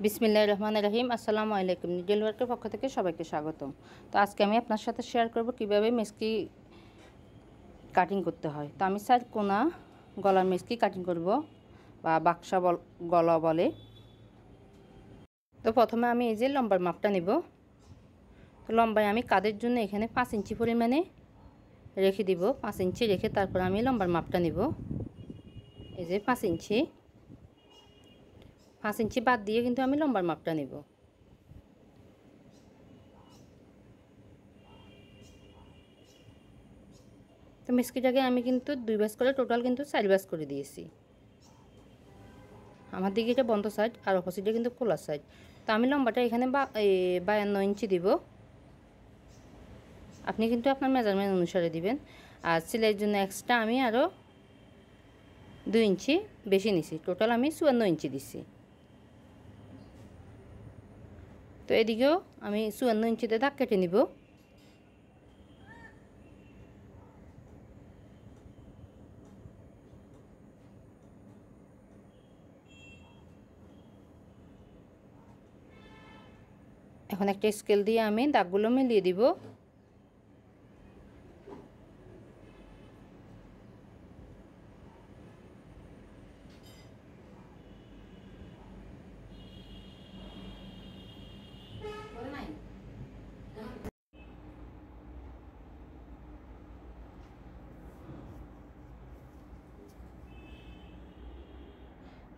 বিসমিল্লাহির রহমানির রহিম। আসসালামু আলাইকুম। নিডল ওয়ার্কের পক্ষ থেকে সবাইকে স্বাগতম। তো আজকে আমি আপনার সাথে শেয়ার করব কিভাবে মেসকি কাটিং করতে হয়। তো আমি 4 কোনা গলার মেসকি কাটিং করব, বা বাক্সা গলা বলে। তো প্রথমে আমি এই যে লম্বার মাপটা নিব। তো লম্বায় আমি কাঁধের জন্য এখানে 5 ইঞ্চি পরিমাণে রেখে দিব। 5 ইঞ্চি রেখে তারপর আমি লম্বার মাপটা নিব। এই যে 5 ইঞ্চি, 5 ইঞ্চি বাদ দিয়ে কিন্তু আমি লম্বার মাপটা নিব। তো মেসকিটাকে আমি কিন্তু 2 ভাঁজ করে টোটাল কিন্তু 4 ভাঁজ করে দিয়েছি। আমার দিকে এটা বন্ধ সাইড আর অপোজিটে কিন্তু খোলা সাইড। তো আমি লম্বাটা এখানে 52 ইঞ্চি দিব। আপনি কিন্তু আপনার মেজারমেন্ট অনুসারে দিবেন। আর সেলাইয়ের জন্য এক্সট্রা আমি আরও 2 ইঞ্চি বেশি নিছি, টোটাল আমি 54 ইঞ্চি দিছি। তো এদিকেও আমি 54 ইঞ্চিতে দাগ কেটে নিব। এখন একটা স্কেল দিয়ে আমি দাগগুলো মিলিয়ে দিব।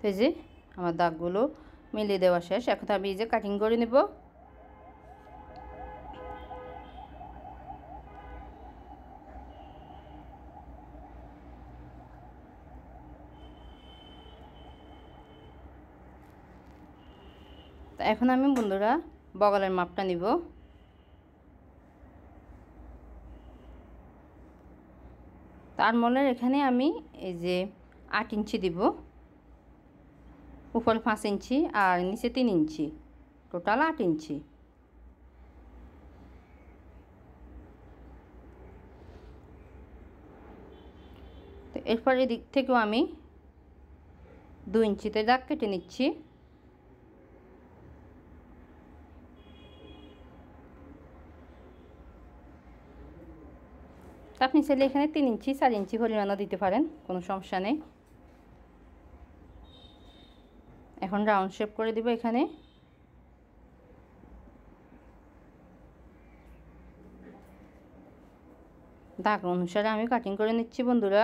এই যে আমার দাগগুলো মিলিয়ে দেওয়া শেষ। এখন আমি এই যে কাটিং করে নেব। তো এখন আমি বন্ধুরা বগলের মাপটা নিব। তার মলের এখানে আমি এই যে 8 ইঞ্চি দিব, উপরে 5 ইঞ্চি আর নিচে 3 ইঞ্চি, টোটাল 8 ইঞ্চি। তো এরপর এদিক থেকেও আমি 2 ইঞ্চিতে দাগ কেটে নিচ্ছি। আপনি চাইলে এখানে 3 ইঞ্চি 4 ইঞ্চি পরিমাণও দিতে পারেন, কোনো সমস্যা নেই। এখন রাউন্ড শেপ করে দিব। এখানে দাগ অনুসারে আমি কাটিং করে নিচ্ছি বন্ধুরা।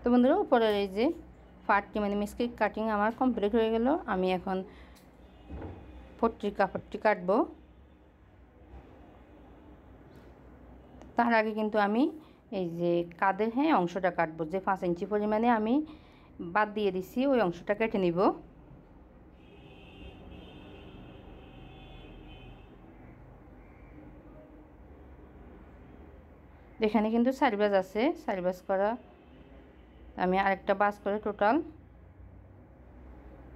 তো বন্ধুরা উপরের এই যে পার্টটি মানে মেসকি কাটিং আমার কমপ্লিট হয়ে গেল। আমি এখন পট্টির কাপড়টি কাটবো। তার আগে কিন্তু আমি এই যে কাঁধের অংশটা কাটবো, যে 5 ইঞ্চি পরিমাণে আমি বাদ দিয়ে দিছি ওই অংশটা কেটে নিব। এখানে কিন্তু 4 ভাঁজ আছে, 4 ভাঁজ করা। আমি আরেকটা ভাঁজ করে টোটাল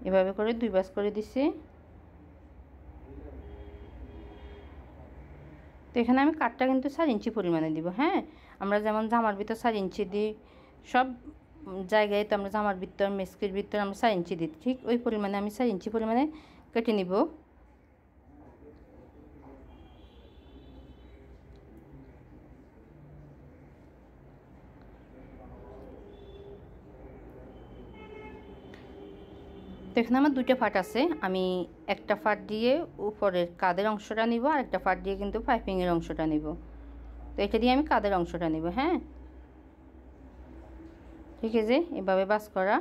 এভাবে করে 2 ভাঁজ করে দিছি। তো এখানে আমি কাটটা কিন্তু 4 ইঞ্চি পরিমাণে দিব। হ্যাঁ, আমরা যেমন জামার ভিতর 4 ইঞ্চি দিই, সব জায়গায় তো আমরা জামার ভিতর মেসকির ভিতর আমরা 4 ইঞ্চি দিই, ঠিক ওই পরিমাণে আমি 4 ইঞ্চি পরিমাণে কেটে নিব। তো এখানে আমার 2টা ফাট আছে। আমি একটা ফাট দিয়ে উপরের কাঁধের অংশটা নিব, আর একটা ফাট দিয়ে কিন্তু পাইপিংয়ের অংশটা নিব। তো এটা দিয়ে আমি কাঁধের অংশটা নিব। হ্যাঁ, ঠিক আছে, এভাবে বাস করা।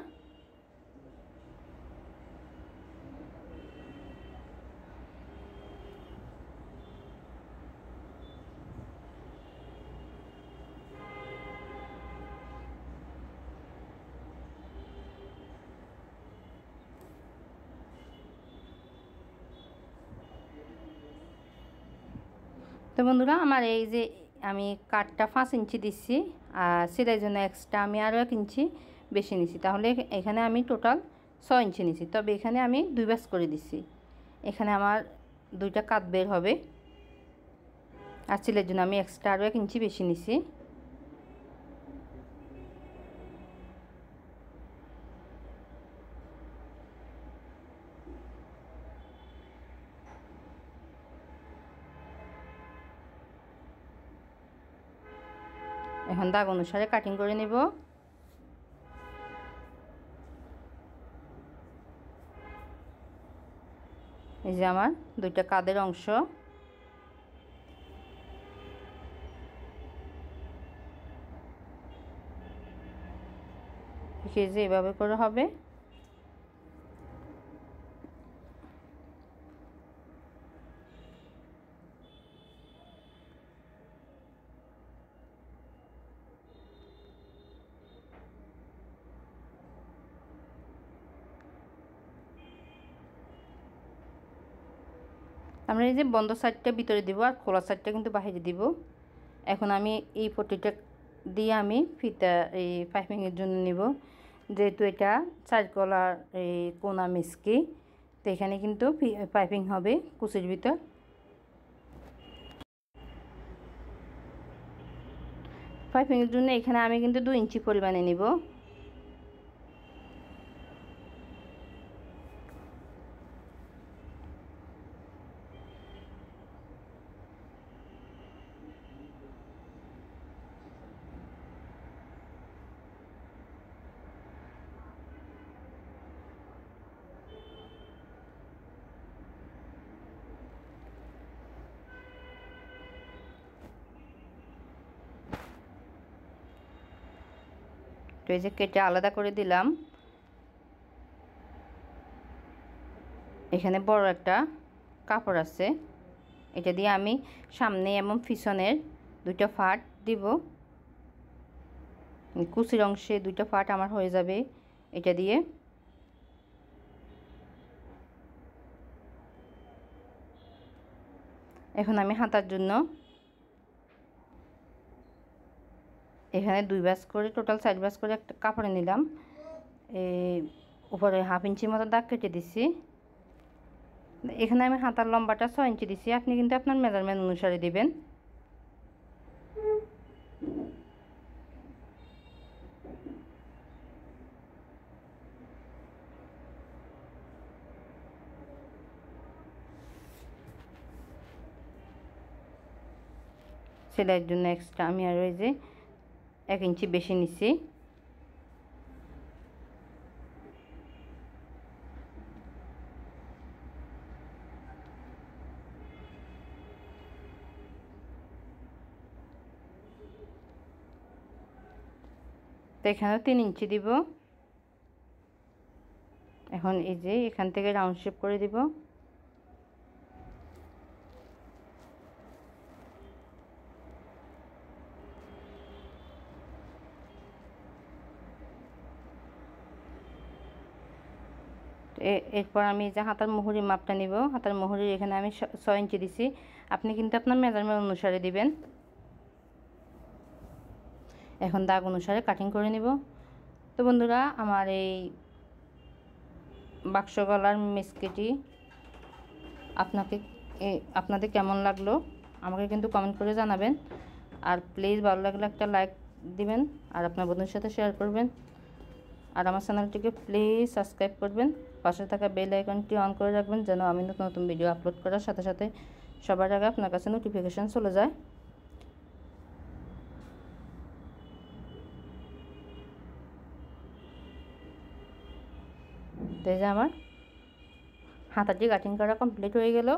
তো বন্ধুরা আমার এই যে আমি কাটটা 5 ইঞ্চি দিচ্ছি, আর সেলাইয়ের জন্য এক্সট্রা আমি আরও 1 ইঞ্চি বেশি নিছি, তাহলে এখানে আমি টোটাল 6 ইঞ্চি নিছি। তবে এখানে আমি 2 ভাঁজ করে দিছি। এখানে আমার 2টা কাট বের হবে, আর সেলাইয়ের জন্য আমি এক্সট্রা আরও 1 ইঞ্চি বেশি নিছি। এখন দাগ অনুসারে কাটিং করে নিব। এই যে আমার দুইটা কাঁধের অংশ, এই যে এভাবে করে হবে। আমরা এই যে বন্ধ সাইডটা ভিতরে দিব আর খোলা সাইডটা কিন্তু বাইরে দিব। এখন আমি এই পট্টিটা দিয়ে আমি ফিতা এই পাইপিংয়ের জন্য নিব, যেহেতু এটা চারকলার এই কোনা মিস্কি, তো এখানে কিন্তু পাইপিং হবে কুচির ভিতর। পাইপিংয়ের জন্য এখানে আমি কিন্তু 2 ইঞ্চি পরিমাণে নিব। তো এই যে কেটে আলাদা করে দিলাম। এখানে বড় একটা কাপড় আছে, এটা দিয়ে আমি সামনে এবং পিছনের দুইটা ফাট দিব। কুচির অংশে দুইটা ফাট আমার হয়ে যাবে এটা দিয়ে। এখন আমি হাতার জন্য এখানে 2 ভাঁজ করে, টোটাল 4 ভাঁজ করে একটা কাপড়ে নিলাম। এই উপরে 1/2 ইঞ্চি মতো দাগ কেটে দিছি। এখানে আমি হাতার লম্বাটা 6 ইঞ্চি দিছি, আপনি কিন্তু আপনার মেজারমেন্ট অনুসারে দিবেন। সেলাইয়ের জন্য এক্সট্রা আমি আর ওই যে 1 ইঞ্চি বেশি নিছি। তো এখানেও 3 ইঞ্চি দিব। এখন এই যে এখান থেকে রাউন্ড শেপ করে দিব। এরপর আমি যে হাতার মুহুরির মাপটা নিব, হাতার মুহুরির এখানে আমি 6 ইঞ্চি দিছি, আপনি কিন্তু আপনার মেজারমেন্ট অনুসারে দিবেন। এখন দাগ অনুসারে কাটিং করে নিব। তো বন্ধুরা, আমার এই বাক্স গলার মিস্কিটি আপনাদের কেমন লাগলো আমাকে কিন্তু কমেন্ট করে জানাবেন। আর প্লিজ ভালো লাগলে একটা লাইক দিবেন আর আপনার বন্ধুদের সাথে শেয়ার করবেন। আর আমার চ্যানেলটিকে প্লিজ সাবস্ক্রাইব করবেন, পাশে থাকা বেল আইকনটি অন করে রাখবেন, যেন আমি নতুন নতুন ভিডিও আপলোড করার সাথে সাথে সবার আগে আপনার কাছে নোটিফিকেশান চলে যায়। তো এই যে আমার হাতাটি কাটিং করা কমপ্লিট হয়ে গেল।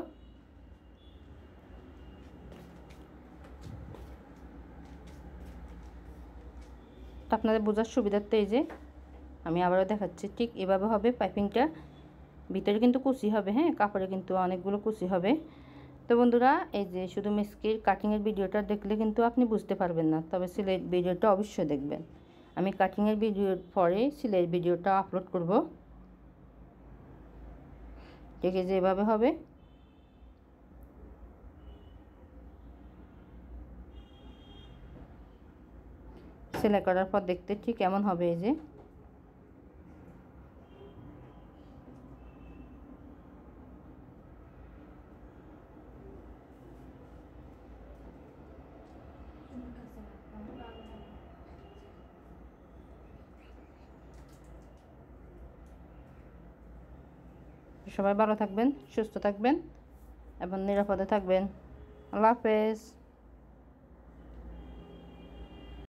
তো আপনাদের বোঝার সুবিধার্থে এই যে আমি আবারও দেখাচ্ছি, ঠিক এভাবে হবে পাইপিংটা। ভিতরে কিন্তু কুচি হবে, হ্যাঁ, কাপড়ে কিন্তু অনেকগুলো কুচি হবে। তো বন্ধুরা, এই যে শুধু মিস্কির কাটিংয়ের ভিডিওটা দেখলে কিন্তু আপনি বুঝতে পারবেন না, তবে সিলাইয়ের ভিডিওটা অবশ্যই দেখবেন। আমি কাটিংয়ের ভিডিওর পরে সিলাইয়ের ভিডিওটা আপলোড করব। ঠিক আছে, এভাবে হবে। সেলাই করার পর দেখতে ঠিক এমন হবে। এই যে সবাই ভালো থাকবেন, সুস্থ থাকবেন এবং নিরাপদে থাকবেন। আল্লাহ হাফেজ।